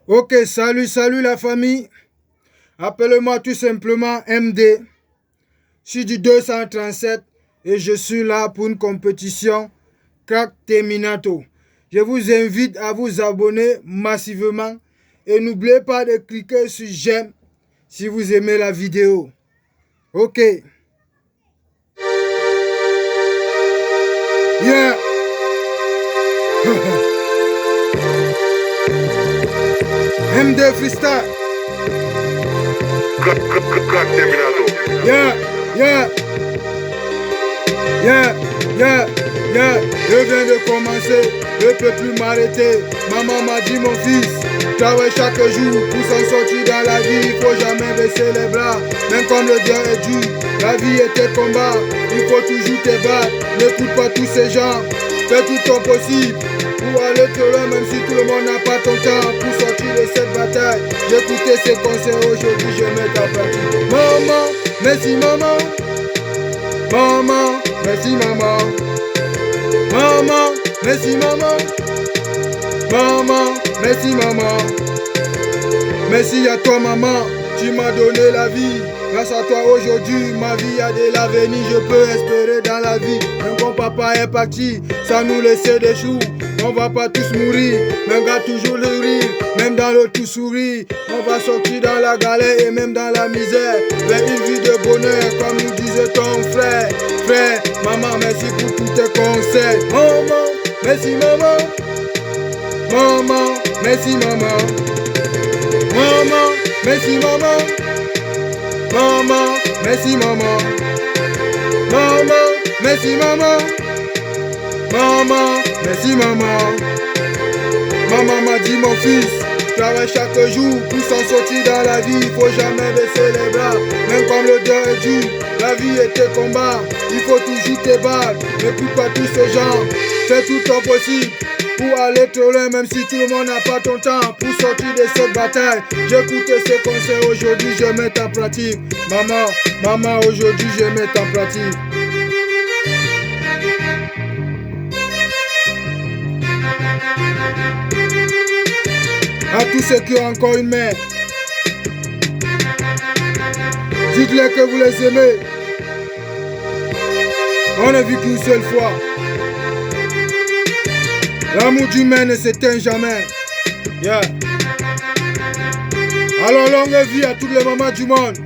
Ok, salut la famille. Appelez-moi tout simplement MD. Je suis du 237 et je suis là pour une compétition Crack Terminato. Je vous invite à vous abonner massivement et n'oubliez pas de cliquer sur j'aime si vous aimez la vidéo. Ok. Yeah. MD Freestyle. Crack Terminato. Yeah. Je viens de commencer, je ne peux plus m'arrêter. Maman m'a dit mon fils, travaille chaque jour pour s'en sortir dans la vie. Il faut jamais baisser les bras, même comme le Dieu est dur. La vie est un combat, il faut toujours te battre. N'écoute pas tous ces gens, fais tout ton possible pour aller te loin, même si tout le monde n'a pas ton temps pour sortir de cette bataille. J'ai écouté ces conseils aujourd'hui, je mets ta pratique. Maman, merci maman. Maman, merci maman. Maman, merci maman. Maman, merci maman. Merci à toi maman, tu m'as donné la vie. Grâce à toi aujourd'hui, ma vie a de l'avenir. Je peux espérer dans la vie. Même quand papa est parti, ça nous laissait des choux. On va pas tous mourir, mais on garde toujours le rire. Même dans le tout sourire, on va sortir dans la galère et même dans la misère. Vers une vie de bonheur, comme nous disait ton frère. Frère, maman, merci pour tous tes conseils. Maman, merci maman. Maman, merci maman. Maman, merci maman. Maman, merci maman. Maman, merci maman. Maman, merci maman. Maman m'a dit mon fils, travaille chaque jour pour s'en sortir dans la vie. Il faut jamais baisser les bras, même comme le Dieu est dur. La vie est un combat, il faut toujours te battre. N'écoute pas tous ces gens, fais tout ton possible pour aller trop loin, même si tout le monde n'a pas ton temps pour sortir de cette bataille. J'écoute ces conseils aujourd'hui, je mets en pratique. Maman, aujourd'hui je mets en pratique. À tous ceux qui ont encore une mère, dites-leur que vous les aimez. On ne vit qu'une seule fois. L'amour humain ne s'éteint jamais. Yeah. Alors longue vie à toutes les mamans du monde.